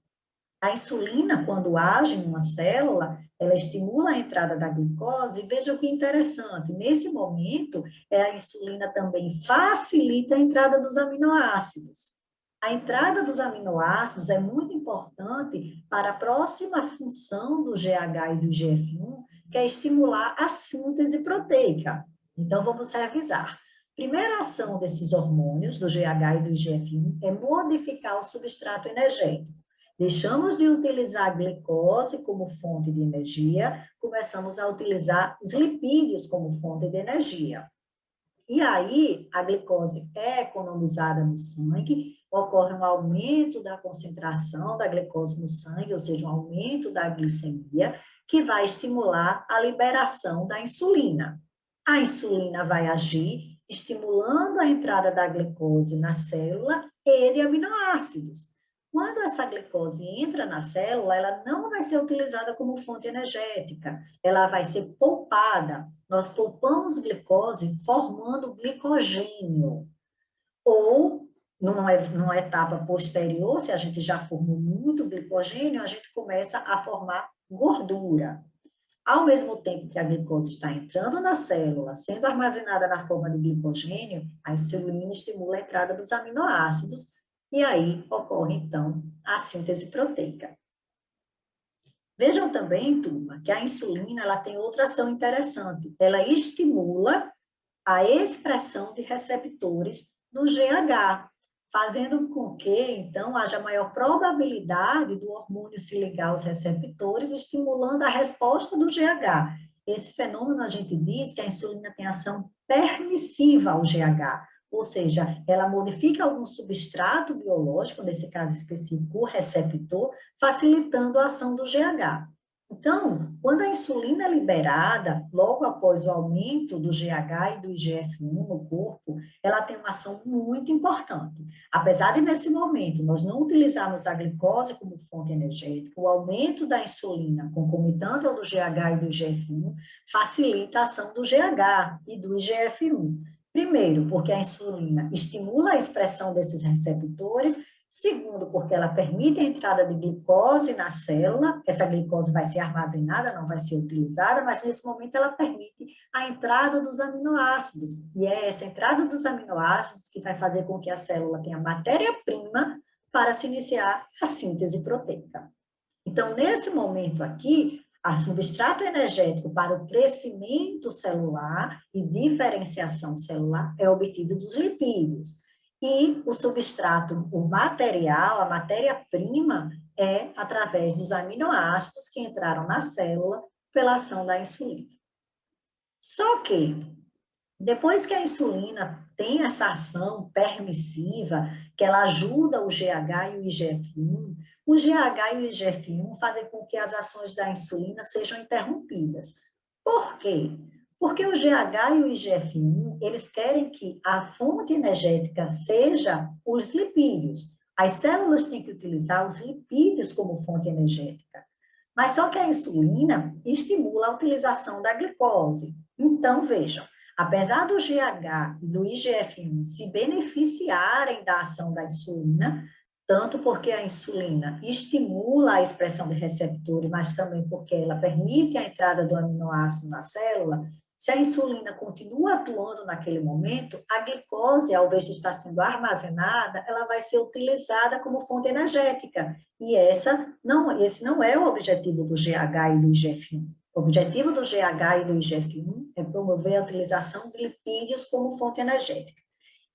A: A insulina, quando age em uma célula, ela estimula a entrada da glicose, e veja que interessante, nesse momento, a insulina também facilita a entrada dos aminoácidos. A entrada dos aminoácidos é muito importante para a próxima função do GH e do GF1, que é estimular a síntese proteica. Então, vamos revisar. Primeira ação desses hormônios, do GH e do IGF-1, é modificar o substrato energético. Deixamos de utilizar a glicose como fonte de energia, começamos a utilizar os lipídios como fonte de energia. E aí, a glicose é economizada no sangue, ocorre um aumento da concentração da glicose no sangue, ou seja, um aumento da glicemia, que vai estimular a liberação da insulina. A insulina vai agir estimulando a entrada da glicose na célula e de aminoácidos. Quando essa glicose entra na célula, ela não vai ser utilizada como fonte energética, ela vai ser poupada. Nós poupamos glicose formando glicogênio. Ou, numa etapa posterior, se a gente já formou muito glicogênio, a gente começa a formar gordura. Ao mesmo tempo que a glicose está entrando na célula, sendo armazenada na forma de glicogênio, a insulina estimula a entrada dos aminoácidos e aí ocorre, então, a síntese proteica. Vejam também, turma, que a insulina ela tem outra ação interessante. Ela estimula a expressão de receptores do GH, fazendo com que, então, haja maior probabilidade do hormônio se ligar aos receptores, estimulando a resposta do GH. Esse fenômeno, a gente diz que a insulina tem ação permissiva ao GH, ou seja, ela modifica algum substrato biológico, nesse caso específico, o receptor, facilitando a ação do GH. Então, quando a insulina é liberada, logo após o aumento do GH e do IGF-1 no corpo, ela tem uma ação muito importante. Apesar de, nesse momento, nós não utilizarmos a glicose como fonte energética, o aumento da insulina, concomitante ao do GH e do IGF-1, facilita a ação do GH e do IGF-1. Primeiro, porque a insulina estimula a expressão desses receptores. Segundo, porque ela permite a entrada de glicose na célula, essa glicose vai ser armazenada, não vai ser utilizada, mas nesse momento ela permite a entrada dos aminoácidos. E é essa entrada dos aminoácidos que vai fazer com que a célula tenha matéria-prima para se iniciar a síntese proteica. Então, nesse momento aqui, o substrato energético para o crescimento celular e diferenciação celular é obtido dos lipídios. E o substrato, o material, a matéria-prima, é através dos aminoácidos que entraram na célula pela ação da insulina. Só que, depois que a insulina tem essa ação permissiva, que ela ajuda o GH e o IGF-1, o GH e o IGF-1 fazem com que as ações da insulina sejam interrompidas. Por quê? Porque o GH e o IGF-1, eles querem que a fonte energética seja os lipídios. As células têm que utilizar os lipídios como fonte energética. Mas só que a insulina estimula a utilização da glicose. Então, vejam, apesar do GH e do IGF-1 se beneficiarem da ação da insulina, tanto porque a insulina estimula a expressão de receptores, mas também porque ela permite a entrada do aminoácido na célula, se a insulina continua atuando naquele momento, a glicose, ao invés de estar sendo armazenada, ela vai ser utilizada como fonte energética. E esse não é o objetivo do GH e do IGF-1. O objetivo do GH e do IGF-1 é promover a utilização de lipídios como fonte energética.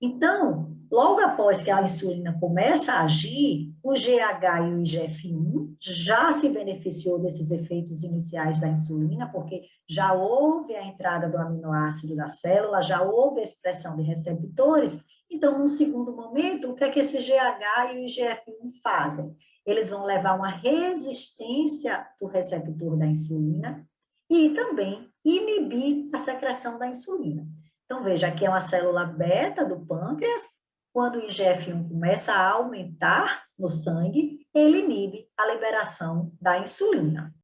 A: Então, logo após que a insulina começa a agir, o GH e o IGF-1 já se beneficiou desses efeitos iniciais da insulina, porque já houve a entrada do aminoácido da célula, já houve a expressão de receptores. Então, num segundo momento, o que é que esse GH e o IGF-1 fazem? Eles vão levar uma resistência do receptor da insulina e também inibir a secreção da insulina. Então, veja, aqui é uma célula beta do pâncreas. Quando o IGF-1 começa a aumentar no sangue, ele inibe a liberação da insulina.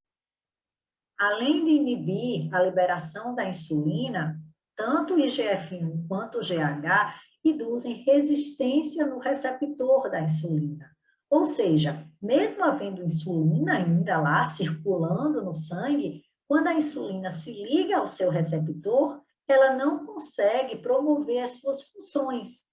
A: Além de inibir a liberação da insulina, tanto o IGF-1 quanto o GH induzem resistência no receptor da insulina. Ou seja, mesmo havendo insulina ainda lá circulando no sangue, quando a insulina se liga ao seu receptor, ela não consegue promover as suas funções.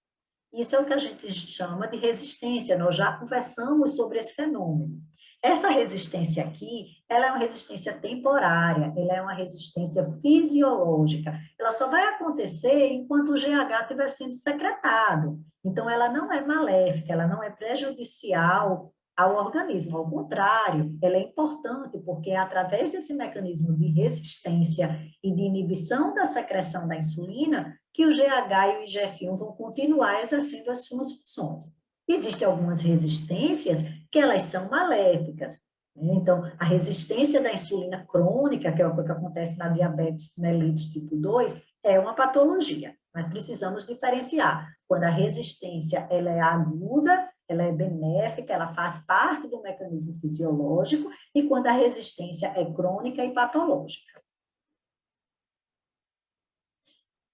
A: Isso é o que a gente chama de resistência, nós já conversamos sobre esse fenômeno. Essa resistência aqui, ela é uma resistência temporária, ela é uma resistência fisiológica. Ela só vai acontecer enquanto o GH estiver sendo secretado. Então, ela não é maléfica, ela não é prejudicial ao organismo. Ao contrário, ela é importante porque é através desse mecanismo de resistência e de inibição da secreção da insulina que o GH e o IGF-1 vão continuar exercendo as suas funções. Existem algumas resistências que elas são maléficas. Então, a resistência da insulina crônica, que é o que acontece na diabetes mellitus tipo 2, é uma patologia. Mas precisamos diferenciar quando a resistência ela é aguda, ela é benéfica, ela faz parte do mecanismo fisiológico, e quando a resistência é crônica e patológica.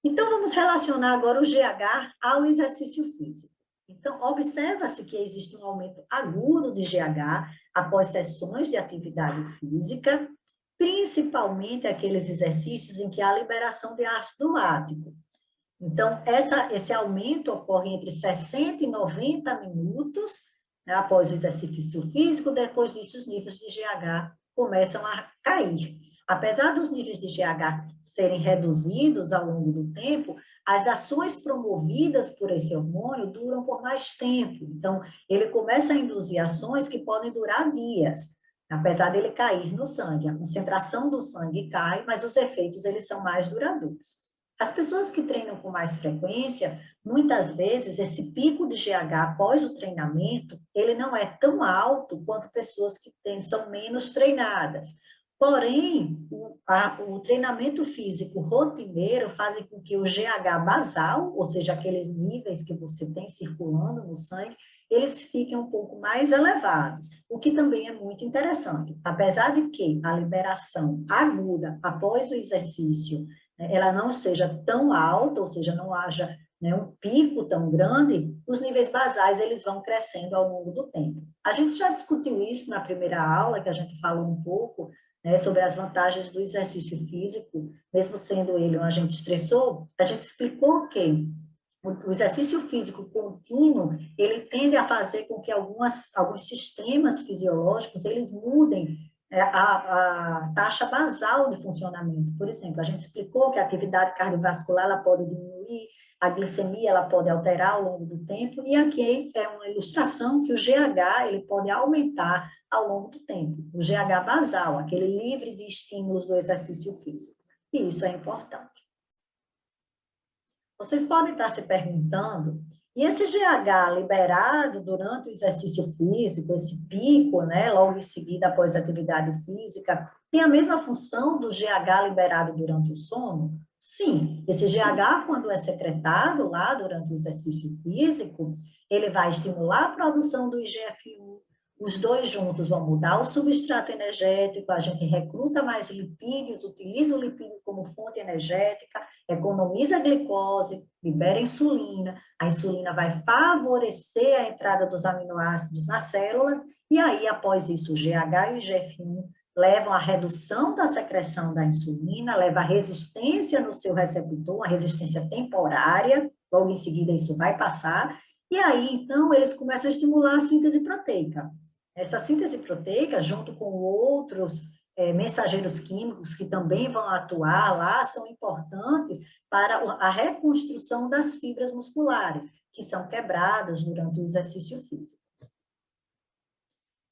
A: Então, vamos relacionar agora o GH ao exercício físico. Então, observa-se que existe um aumento agudo de GH após sessões de atividade física, principalmente aqueles exercícios em que há liberação de ácido lático. Então, esse aumento ocorre entre 60 e 90 minutos, né, após o exercício físico. Depois disso, os níveis de GH começam a cair. Apesar dos níveis de GH serem reduzidos ao longo do tempo, as ações promovidas por esse hormônio duram por mais tempo. Então, ele começa a induzir ações que podem durar dias, apesar dele cair no sangue. A concentração do sangue cai, mas os efeitos eles são mais duradouros. As pessoas que treinam com mais frequência, muitas vezes esse pico de GH após o treinamento, ele não é tão alto quanto pessoas que são menos treinadas. Porém, o treinamento físico rotineiro faz com que o GH basal, ou seja, aqueles níveis que você tem circulando no sangue, eles fiquem um pouco mais elevados, o que também é muito interessante. Apesar de que a liberação aguda após o exercício, ela não seja tão alta, ou seja, não haja, né, um pico tão grande, os níveis basais eles vão crescendo ao longo do tempo. A gente já discutiu isso na primeira aula, que a gente falou um pouco, né, sobre as vantagens do exercício físico, mesmo sendo ele um agente estressor. A gente explicou que o exercício físico contínuo, ele tende a fazer com que alguns sistemas fisiológicos, eles mudem a taxa basal de funcionamento. Por exemplo, a gente explicou que a atividade cardiovascular ela pode diminuir, a glicemia ela pode alterar ao longo do tempo, e aqui é uma ilustração que o GH ele pode aumentar ao longo do tempo. O GH basal, aquele livre de estímulos do exercício físico. E isso é importante. Vocês podem estar se perguntando, e esse GH liberado durante o exercício físico, esse pico, né, logo em seguida após a atividade física, tem a mesma função do GH liberado durante o sono? Sim, esse GH, quando é secretado lá durante o exercício físico, ele vai estimular a produção do IGF-1, os dois juntos vão mudar o substrato energético, a gente recruta mais lipídios, utiliza o lipídio como fonte energética, economiza a glicose, libera a insulina vai favorecer a entrada dos aminoácidos nas células, e aí, após isso, o GH e o IGF-1 levam à redução da secreção da insulina, leva à resistência no seu receptor, uma resistência temporária, logo em seguida isso vai passar, e aí, então, eles começam a estimular a síntese proteica. Essa síntese proteica, junto com outros mensageiros químicos que também vão atuar lá, são importantes para a reconstrução das fibras musculares, que são quebradas durante o exercício físico.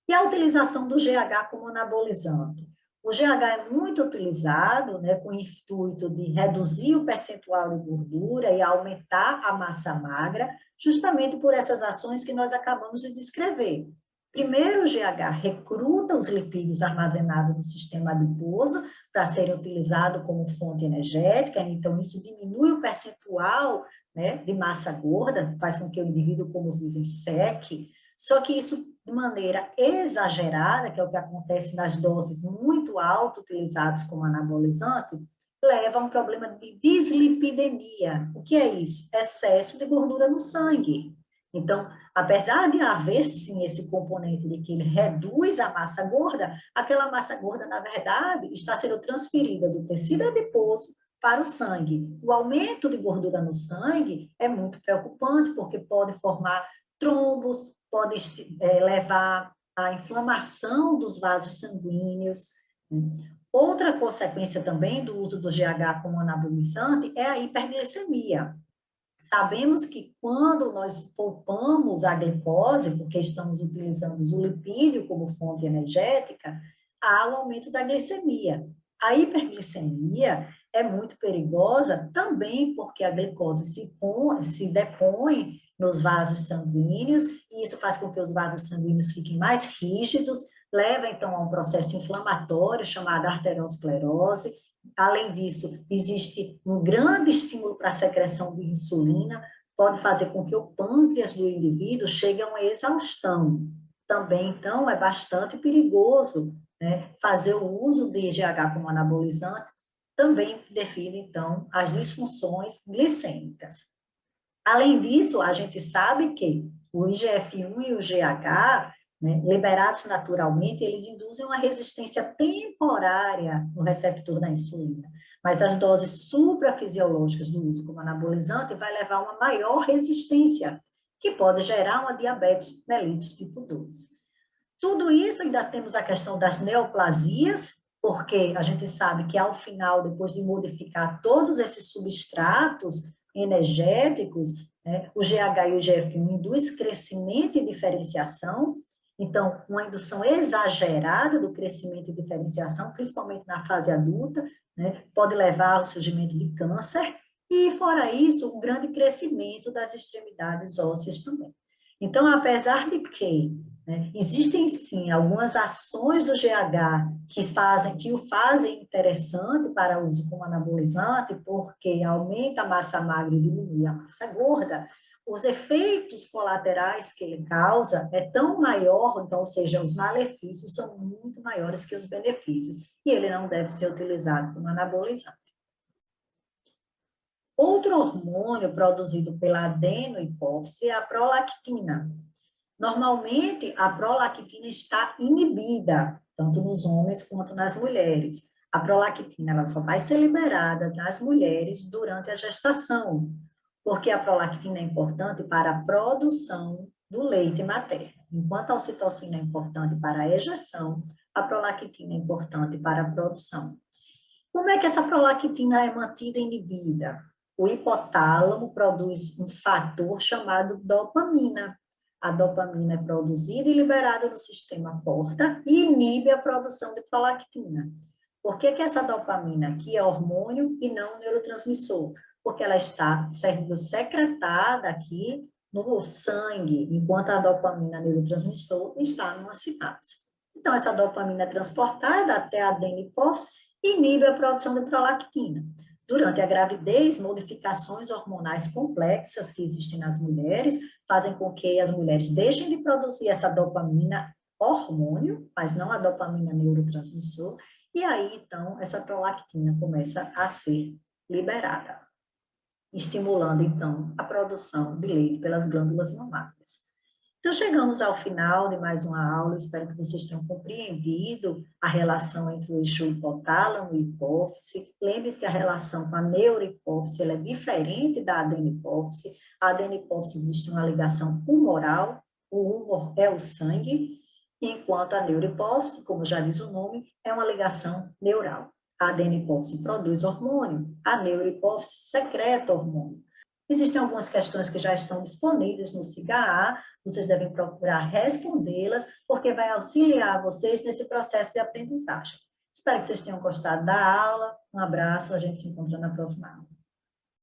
A: E a utilização do GH como anabolizante? O GH é muito utilizado, né, com o intuito de reduzir o percentual de gordura e aumentar a massa magra, justamente por essas ações que nós acabamos de descrever. Primeiro, o GH recruta os lipídios armazenados no sistema adiposo para serem utilizados como fonte energética, então isso diminui o percentual, né, de massa gorda, faz com que o indivíduo, como dizem, seque, só que isso de maneira exagerada, que é o que acontece nas doses muito altas utilizadas como anabolizante, leva a um problema de dislipidemia. O que é isso? Excesso de gordura no sangue. Então, apesar de haver, sim, esse componente de que ele reduz a massa gorda, aquela massa gorda, na verdade, está sendo transferida do tecido adiposo para o sangue. O aumento de gordura no sangue é muito preocupante, porque pode formar trombos, pode levar à inflamação dos vasos sanguíneos. Outra consequência também do uso do GH como anabolizante é a hiperglicemia. Sabemos que quando nós poupamos a glicose, porque estamos utilizando o lipídio como fonte energética, há um aumento da glicemia. A hiperglicemia é muito perigosa também porque a glicose se depõe nos vasos sanguíneos, e isso faz com que os vasos sanguíneos fiquem mais rígidos, leva então a um processo inflamatório chamado arteriosclerose, Além disso, existe um grande estímulo para a secreção de insulina, pode fazer com que o pâncreas do indivíduo chegue a uma exaustão. Também, então, é bastante perigoso, né, fazer o uso de IGH como anabolizante, também devido, então, às disfunções glicêmicas. Além disso, a gente sabe que o IGF-1 e o GH, né, liberados naturalmente, eles induzem uma resistência temporária no receptor da insulina, mas as doses suprafisiológicas do uso como anabolizante vai levar a uma maior resistência, que pode gerar uma diabetes mellitus tipo 2. Tudo isso, ainda temos a questão das neoplasias, porque a gente sabe que ao final, depois de modificar todos esses substratos energéticos, né, o GH e o GF1 induz crescimento e diferenciação, então, uma indução exagerada do crescimento e diferenciação, principalmente na fase adulta, né, pode levar ao surgimento de câncer, e fora isso, o grande crescimento das extremidades ósseas também. Então, apesar de que, né, existem sim algumas ações do GH que o fazem interessante para uso como anabolizante, porque aumenta a massa magra e diminui a massa gorda, os efeitos colaterais que ele causa é tão maior, então, ou seja, os malefícios são muito maiores que os benefícios, e ele não deve ser utilizado como anabolizante. Outro hormônio produzido pela adenohipófise é a prolactina. Normalmente, a prolactina está inibida, tanto nos homens quanto nas mulheres. A prolactina ela só vai ser liberada nas mulheres durante a gestação, porque a prolactina é importante para a produção do leite materno. Enquanto a ocitocina é importante para a ejeção, a prolactina é importante para a produção. Como é que essa prolactina é mantida inibida? O hipotálamo produz um fator chamado dopamina. A dopamina é produzida e liberada no sistema porta e inibe a produção de prolactina. Por que essa dopamina aqui é hormônio e não neurotransmissor? Porque ela está sendo secretada aqui no sangue, enquanto a dopamina neurotransmissor está numa sinapse. Então, essa dopamina é transportada até a adenohipófise e inibe a produção de prolactina. Durante a gravidez, modificações hormonais complexas que existem nas mulheres fazem com que as mulheres deixem de produzir essa dopamina hormônio, mas não a dopamina neurotransmissor, e aí, então, essa prolactina começa a ser liberada, estimulando, então, a produção de leite pelas glândulas mamárias. Então, chegamos ao final de mais uma aula, espero que vocês tenham compreendido a relação entre o eixo hipotálamo e hipófise. Lembre-se que a relação com a neurohipófise ela é diferente da adenihipófise. A adenihipófise existe uma ligação humoral, o humor é o sangue, enquanto a neurohipófise, como já diz o nome, é uma ligação neural. A adenihipófise produz hormônio, a neurohipófise secreta hormônio. Existem algumas questões que já estão disponíveis no SIGA-A, vocês devem procurar respondê-las, porque vai auxiliar vocês nesse processo de aprendizagem. Espero que vocês tenham gostado da aula. Um abraço, a gente se encontra na próxima aula.